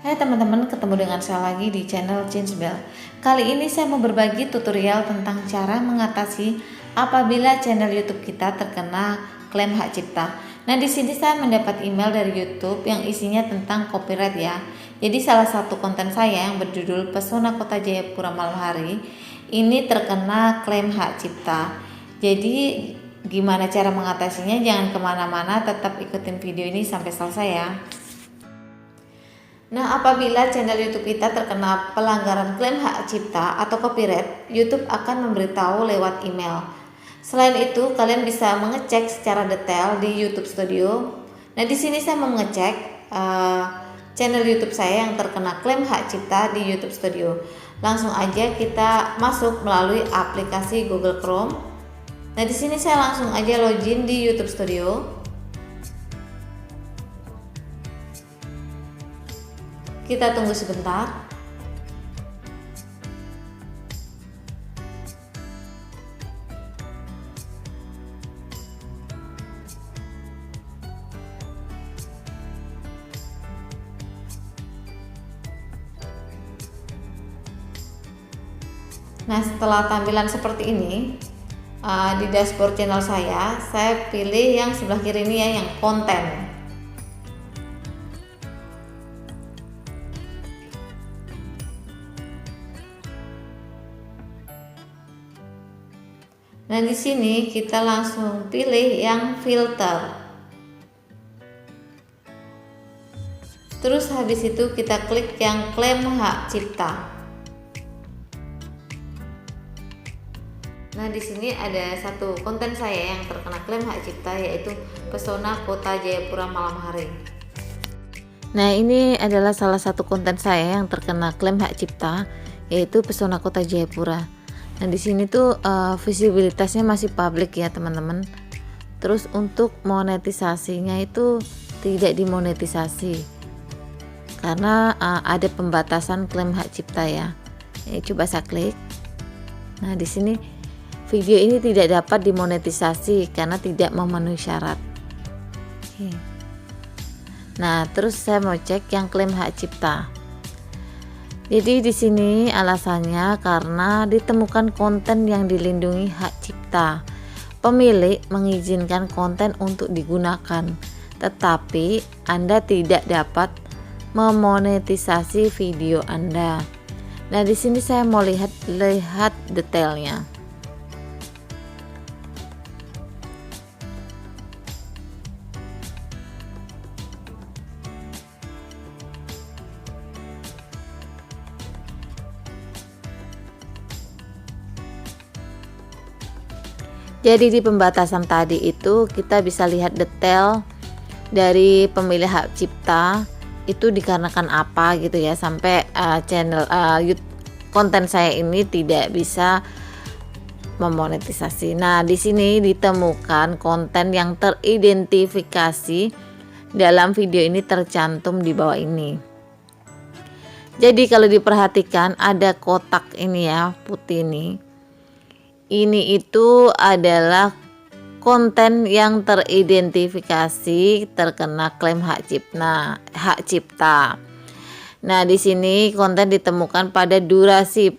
Hai teman-teman, ketemu dengan saya lagi di channel Change Bell. Kali ini saya mau berbagi tutorial tentang cara mengatasi apabila channel YouTube kita terkena klaim hak cipta. Nah, di sini saya mendapat email dari YouTube yang isinya tentang copyright ya. Jadi salah satu konten saya yang berjudul Pesona Kota Jayapura Malam Hari ini terkena klaim hak cipta. Jadi gimana cara mengatasinya? Jangan kemana-mana, tetap ikutin video ini sampai selesai ya. Nah, apabila channel YouTube kita terkena pelanggaran klaim hak cipta atau copyright, YouTube akan memberitahu lewat email. Selain itu, kalian bisa mengecek secara detail di YouTube Studio. Nah, di sini saya mau mengecek channel YouTube saya yang terkena klaim hak cipta di YouTube Studio. Langsung aja kita masuk melalui aplikasi Google Chrome. Nah, di sini saya langsung aja login di YouTube Studio. Kita tunggu sebentar. Nah, setelah tampilan seperti ini di dashboard channel saya pilih yang sebelah kiri ini ya, yang konten. Nah, di sini kita langsung pilih yang filter. Terus habis itu kita klik yang klaim hak cipta. Nah, di sini ada satu konten saya yang terkena klaim hak cipta, yaitu Pesona Kota Jayapura Malam Hari. Nah, ini adalah salah satu konten saya yang terkena klaim hak cipta, yaitu Pesona Kota Jayapura. Nah, di sini tuh visibilitasnya masih publik ya teman-teman. Terus untuk monetisasinya itu tidak dimonetisasi karena ada pembatasan klaim hak cipta ya. Coba saya klik. Nah, di sini video ini tidak dapat dimonetisasi karena tidak memenuhi syarat. Nah, terus saya mau cek yang klaim hak cipta. Jadi di sini alasannya karena ditemukan konten yang dilindungi hak cipta. Pemilik mengizinkan konten untuk digunakan, tetapi Anda tidak dapat memonetisasi video Anda. Nah, di sini saya mau lihat detailnya. Jadi di pembatasan tadi itu kita bisa lihat detail dari pemilik hak cipta itu dikarenakan apa gitu ya, sampai channel konten saya ini tidak bisa memonetisasi. Nah, di sini ditemukan konten yang teridentifikasi dalam video ini tercantum di bawah ini. Jadi kalau diperhatikan ada kotak ini ya, putih ini. Ini itu adalah konten yang teridentifikasi terkena klaim hak cipta. Nah, di sini konten ditemukan pada durasi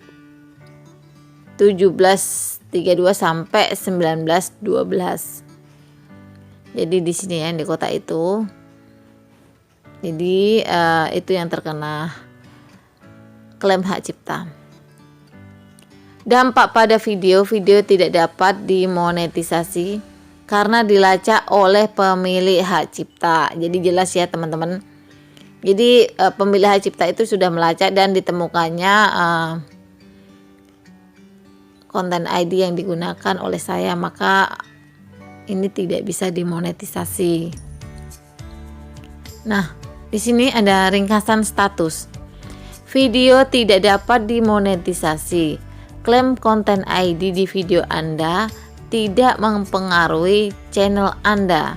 17.32 sampai 19.12. Jadi di sini ya, di kotak itu. Jadi itu yang terkena klaim hak cipta. Dampak pada video tidak dapat dimonetisasi karena dilacak oleh pemilik hak cipta. Jadi jelas ya teman-teman. Jadi pemilik hak cipta itu sudah melacak dan ditemukannya konten ID yang digunakan oleh saya, maka ini tidak bisa dimonetisasi. Nah, di sini ada ringkasan status. Video tidak dapat dimonetisasi. Klaim konten ID di video Anda tidak mempengaruhi channel Anda.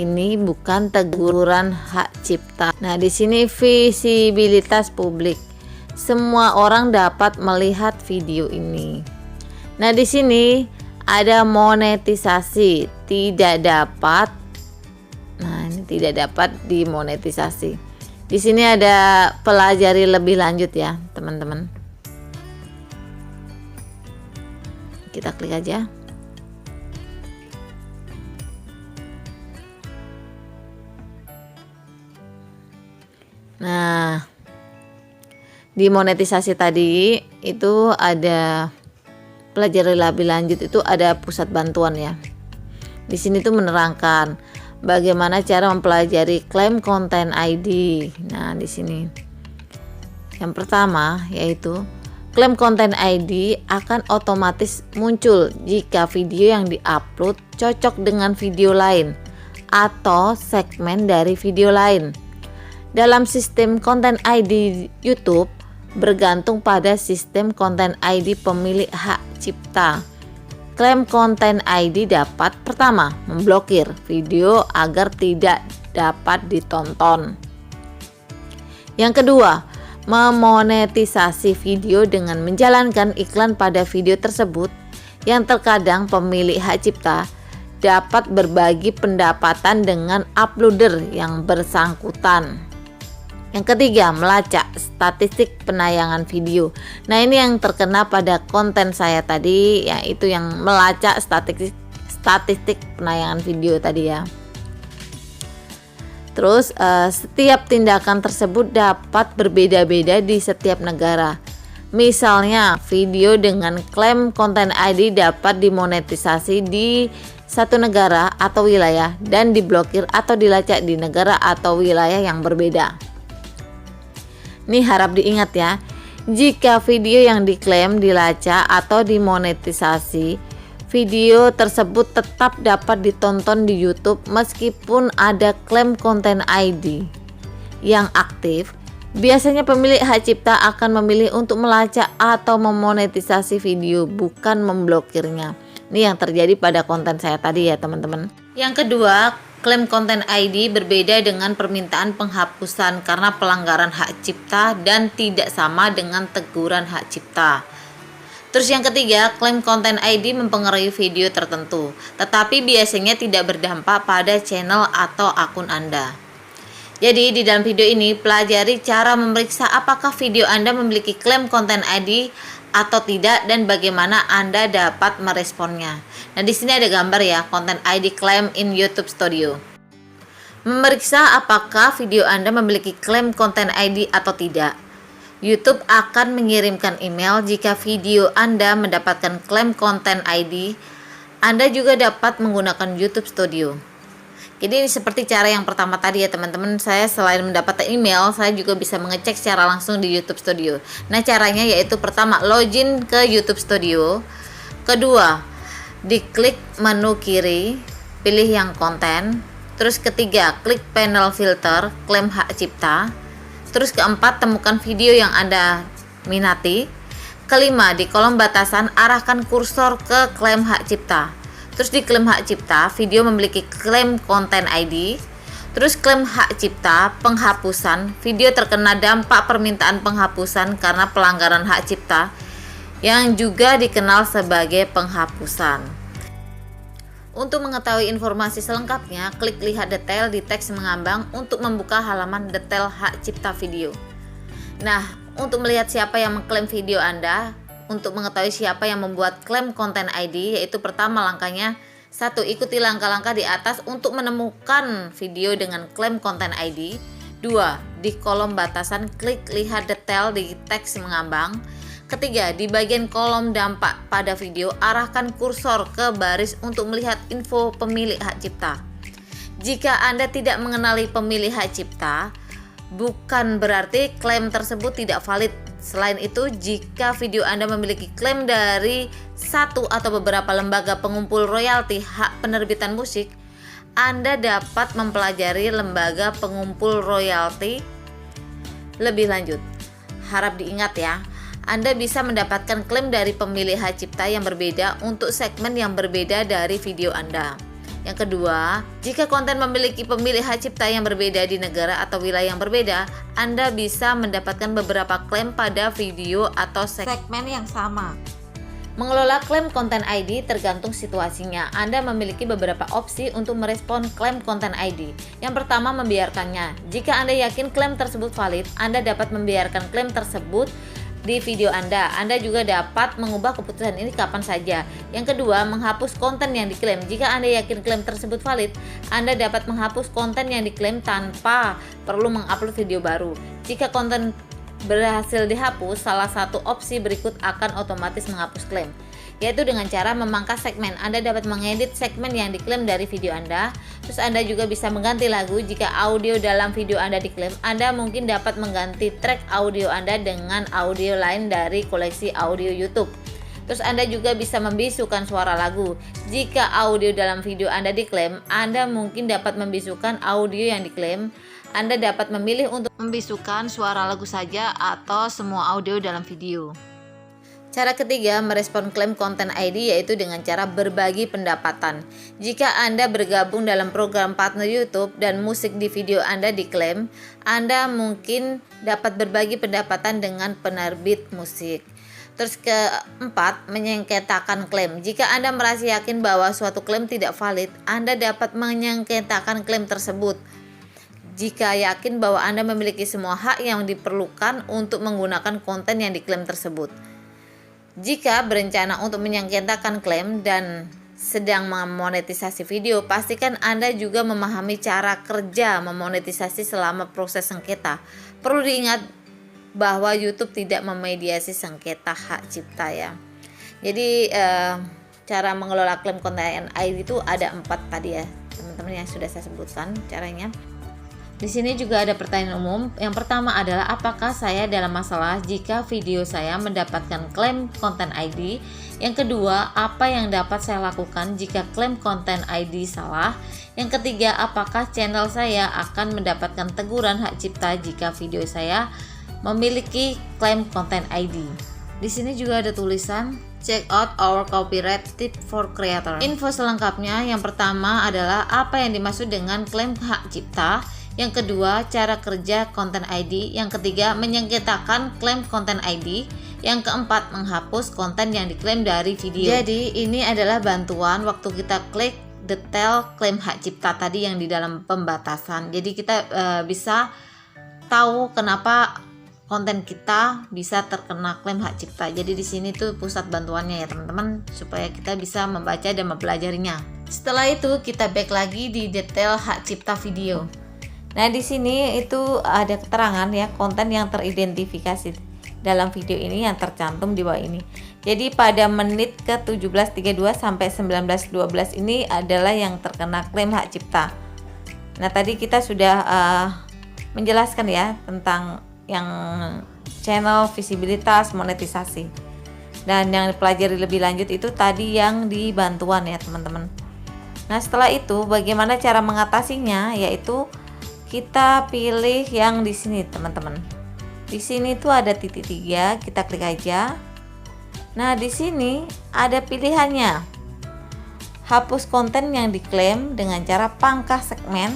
Ini bukan teguran hak cipta. Nah, di sini visibilitas publik. Semua orang dapat melihat video ini. Nah, di sini ada monetisasi, tidak dapat. Nah, ini tidak dapat dimonetisasi. Di sini ada pelajari lebih lanjut ya, teman-teman. Kita klik aja. Nah, di monetisasi tadi itu ada pelajari lebih lanjut, itu ada pusat bantuan ya. Di sini tuh menerangkan bagaimana cara mempelajari klaim konten ID. Nah, di sini yang pertama yaitu klaim konten ID akan otomatis muncul jika video yang diupload cocok dengan video lain atau segmen dari video lain. Dalam sistem konten ID YouTube bergantung pada sistem konten ID pemilik hak cipta. Klaim konten ID dapat pertama memblokir video agar tidak dapat ditonton. Yang kedua, memonetisasi video dengan menjalankan iklan pada video tersebut yang terkadang pemilik hak cipta dapat berbagi pendapatan dengan uploader yang bersangkutan. Yang ketiga, melacak statistik penayangan video. Nah, ini yang terkena pada konten saya tadi, yaitu yang melacak statistik penayangan video tadi ya. Terus setiap tindakan tersebut dapat berbeda-beda di setiap negara. Misalnya, video dengan klaim konten ID dapat dimonetisasi di satu negara atau wilayah dan diblokir atau dilacak di negara atau wilayah yang berbeda. Ini harap diingat ya, jika video yang diklaim dilacak atau dimonetisasi, video tersebut tetap dapat ditonton di YouTube meskipun ada klaim konten ID yang aktif. Biasanya pemilik hak cipta akan memilih untuk melacak atau memonetisasi video, bukan memblokirnya. Ini yang terjadi pada konten saya tadi ya teman-teman. Yang kedua, klaim konten ID berbeda dengan permintaan penghapusan karena pelanggaran hak cipta dan tidak sama dengan teguran hak cipta. Terus yang ketiga, klaim konten ID mempengaruhi video tertentu, tetapi biasanya tidak berdampak pada channel atau akun Anda. Jadi di dalam video ini pelajari cara memeriksa apakah video Anda memiliki klaim konten ID atau tidak dan bagaimana Anda dapat meresponnya. Nah, di sini ada gambar ya, konten ID claim in YouTube Studio. Memeriksa apakah video Anda memiliki klaim konten ID atau tidak. YouTube akan mengirimkan email jika video Anda mendapatkan klaim konten ID. Anda juga dapat menggunakan YouTube Studio. Jadi ini seperti cara yang pertama tadi ya teman-teman. Saya selain mendapatkan email, saya juga bisa mengecek secara langsung di YouTube Studio. Nah, caranya yaitu pertama, login ke YouTube Studio. Kedua, diklik menu kiri, pilih yang konten. Terus ketiga, klik panel filter, klaim hak cipta. Terus keempat, temukan video yang Anda minati. Kelima, di kolom batasan arahkan kursor ke klaim hak cipta. Terus di klaim hak cipta, video memiliki klaim konten ID. Terus klaim hak cipta, penghapusan, video terkena dampak permintaan penghapusan karena pelanggaran hak cipta yang juga dikenal sebagai penghapusan. Untuk mengetahui informasi selengkapnya, klik lihat detail di teks mengambang untuk membuka halaman detail hak cipta video. Nah, untuk melihat siapa yang mengklaim video Anda, untuk mengetahui siapa yang membuat klaim konten ID, yaitu pertama langkahnya, 1. Ikuti langkah-langkah di atas untuk menemukan video dengan klaim konten ID. 2. Di kolom batasan klik lihat detail di teks mengambang. Ketiga, di bagian kolom dampak pada video, arahkan kursor ke baris untuk melihat info pemilik hak cipta. Jika Anda tidak mengenali pemilik hak cipta, bukan berarti klaim tersebut tidak valid. Selain itu, jika video Anda memiliki klaim dari satu atau beberapa lembaga pengumpul royalti hak penerbitan musik, Anda dapat mempelajari lembaga pengumpul royalti lebih lanjut. Harap diingat ya, Anda bisa mendapatkan klaim dari pemilik hak cipta yang berbeda untuk segmen yang berbeda dari video Anda. Yang kedua, jika konten memiliki pemilik hak cipta yang berbeda di negara atau wilayah yang berbeda, Anda bisa mendapatkan beberapa klaim pada video atau segmen yang sama. Mengelola klaim konten ID tergantung situasinya. Anda memiliki beberapa opsi untuk merespon klaim konten ID. Yang pertama, membiarkannya. Jika Anda yakin klaim tersebut valid, Anda dapat membiarkan klaim tersebut di video Anda. Anda juga dapat mengubah keputusan ini kapan saja. Yang kedua, menghapus konten yang diklaim. Jika Anda yakin klaim tersebut valid, Anda dapat menghapus konten yang diklaim tanpa perlu mengupload video baru. Jika konten berhasil dihapus, salah satu opsi berikut akan otomatis menghapus klaim, yaitu dengan cara memangkas segmen. Anda dapat mengedit segmen yang diklaim dari video Anda. Terus Anda juga bisa mengganti lagu. Jika audio dalam video Anda diklaim, Anda mungkin dapat mengganti track audio Anda dengan audio lain dari koleksi audio YouTube. Terus Anda juga bisa membisukan suara lagu. Jika audio dalam video Anda diklaim, Anda mungkin dapat membisukan audio yang diklaim. Anda dapat memilih untuk membisukan suara lagu saja atau semua audio dalam video. Cara ketiga, merespon klaim konten ID, yaitu dengan cara berbagi pendapatan. Jika Anda bergabung dalam program partner YouTube dan musik di video Anda diklaim, Anda mungkin dapat berbagi pendapatan dengan penerbit musik. Terus keempat, menyengketakan klaim. Jika Anda merasa yakin bahwa suatu klaim tidak valid, Anda dapat menyengketakan klaim tersebut. Jika yakin bahwa Anda memiliki semua hak yang diperlukan untuk menggunakan konten yang diklaim tersebut. Jika berencana untuk menyengketakan klaim dan sedang memonetisasi video, pastikan Anda juga memahami cara kerja memonetisasi selama proses sengketa. Perlu diingat bahwa YouTube tidak memediasi sengketa hak cipta ya. Jadi cara mengelola klaim konten ID itu ada 4 tadi ya teman-teman yang sudah saya sebutkan caranya. Di sini juga ada pertanyaan umum. Yang pertama adalah, apakah saya dalam masalah jika video saya mendapatkan klaim konten ID? Yang kedua, apa yang dapat saya lakukan jika klaim konten ID salah? Yang ketiga, apakah channel saya akan mendapatkan teguran hak cipta jika video saya memiliki klaim konten ID? Di sini juga ada tulisan check out our copyright tip for creator. Info selengkapnya, yang pertama adalah apa yang dimaksud dengan klaim hak cipta. Yang kedua, cara kerja konten ID. Yang ketiga, menyengketakan klaim konten ID. Yang keempat, menghapus konten yang diklaim dari video. Jadi ini adalah bantuan waktu kita klik detail klaim hak cipta tadi yang di dalam pembatasan. Jadi kita bisa tahu kenapa konten kita bisa terkena klaim hak cipta. Jadi di sini tuh pusat bantuannya ya teman-teman, supaya kita bisa membaca dan mempelajarinya. Setelah itu kita back lagi di detail hak cipta video. Nah, di sini itu ada keterangan ya, konten yang teridentifikasi dalam video ini yang tercantum di bawah ini. Jadi pada menit ke 17.32 sampai 19.12 ini adalah yang terkena klaim hak cipta. Nah, tadi kita sudah menjelaskan ya tentang yang channel, visibilitas, monetisasi. Dan yang dipelajari lebih lanjut itu tadi yang di bantuan ya teman-teman. Nah, setelah itu bagaimana cara mengatasinya, yaitu kita pilih yang di sini teman-teman. Di sini tuh ada titik 3, kita klik aja. Nah, di sini ada pilihannya. Hapus konten yang diklaim dengan cara pangkas segmen,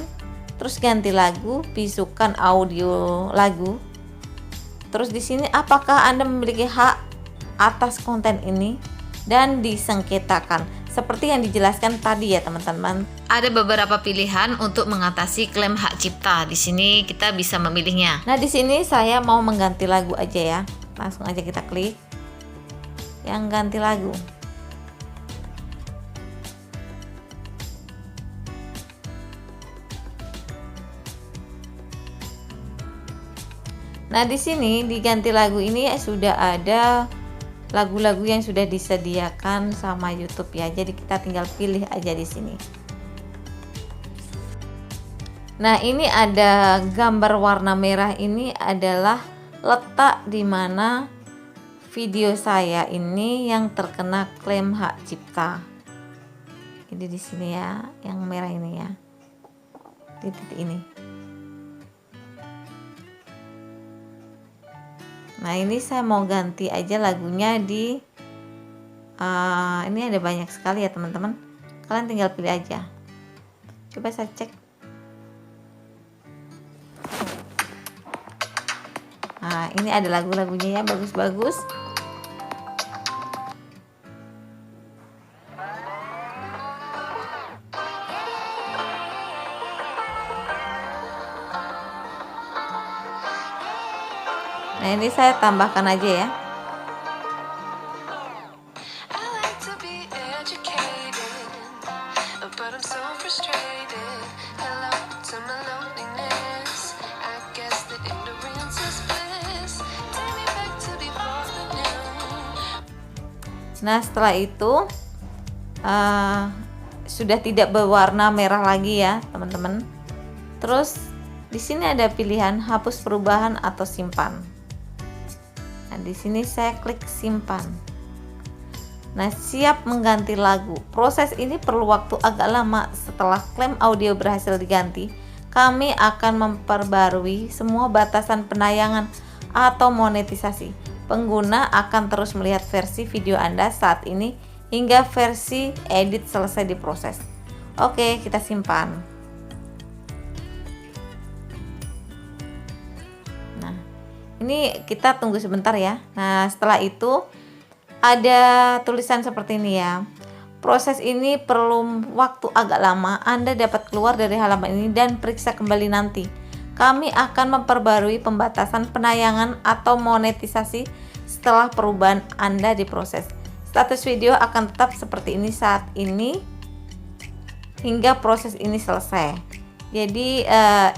terus ganti lagu, bisukan audio lagu. Terus di sini apakah Anda memiliki hak atas konten ini dan disengketakan. Seperti yang dijelaskan tadi ya teman-teman. Ada beberapa pilihan untuk mengatasi klaim hak cipta. Di sini kita bisa memilihnya. Nah, di sini saya mau mengganti lagu aja ya. Langsung aja kita klik yang ganti lagu. Nah, di sini di ganti lagu ini sudah ada lagu-lagu yang sudah disediakan sama YouTube ya. Jadi kita tinggal pilih aja di sini. Nah, ini ada gambar warna merah, ini adalah letak di mana video saya ini yang terkena klaim hak cipta. Jadi di sini ya, yang merah ini ya. Di titik ini. Nah, ini saya mau ganti aja lagunya di ini ada banyak sekali ya teman-teman. Kalian tinggal pilih aja. Coba saya cek. Nah, ini ada lagu-lagunya ya, bagus-bagus. Nah, ini saya tambahkan aja ya. Nah, setelah itu sudah tidak berwarna merah lagi ya, teman-teman. Terus di sini ada pilihan hapus perubahan atau simpan. Nah, di sini saya klik simpan. Nah, siap mengganti lagu. Proses ini perlu waktu agak lama. Setelah klaim audio berhasil diganti, kami akan memperbarui semua batasan penayangan atau monetisasi. Pengguna akan terus melihat versi video Anda saat ini hingga versi edit selesai diproses. Oke, kita simpan. Nah, ini kita tunggu sebentar ya. Nah, setelah itu ada tulisan seperti ini ya. Proses ini perlu waktu agak lama. Anda dapat keluar dari halaman ini dan periksa kembali nanti. Kami akan memperbarui pembatasan penayangan atau monetisasi setelah perubahan Anda diproses. Status video akan tetap seperti ini saat ini hingga proses ini selesai. Jadi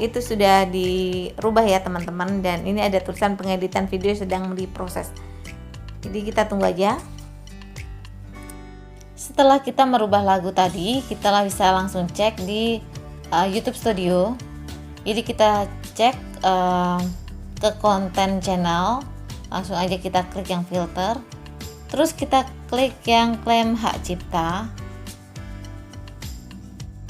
itu sudah dirubah ya teman-teman, dan ini ada tulisan pengeditan video sedang diproses. Jadi kita tunggu aja. Setelah kita merubah lagu tadi, kita bisa langsung cek di YouTube Studio. Jadi kita cek ke konten channel, langsung aja kita klik yang filter, terus kita klik yang klaim hak cipta,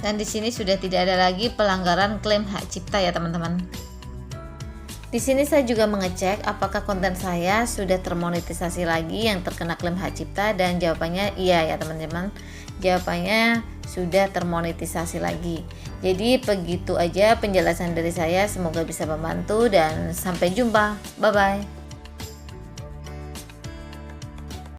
dan di sini sudah tidak ada lagi pelanggaran klaim hak cipta ya teman-teman. Di sini saya juga mengecek apakah konten saya sudah termonetisasi lagi yang terkena klaim hak cipta, dan jawabannya iya ya teman-teman. Jawabannya sudah termonetisasi lagi. Jadi begitu aja penjelasan dari saya, semoga bisa membantu dan sampai jumpa. Bye bye.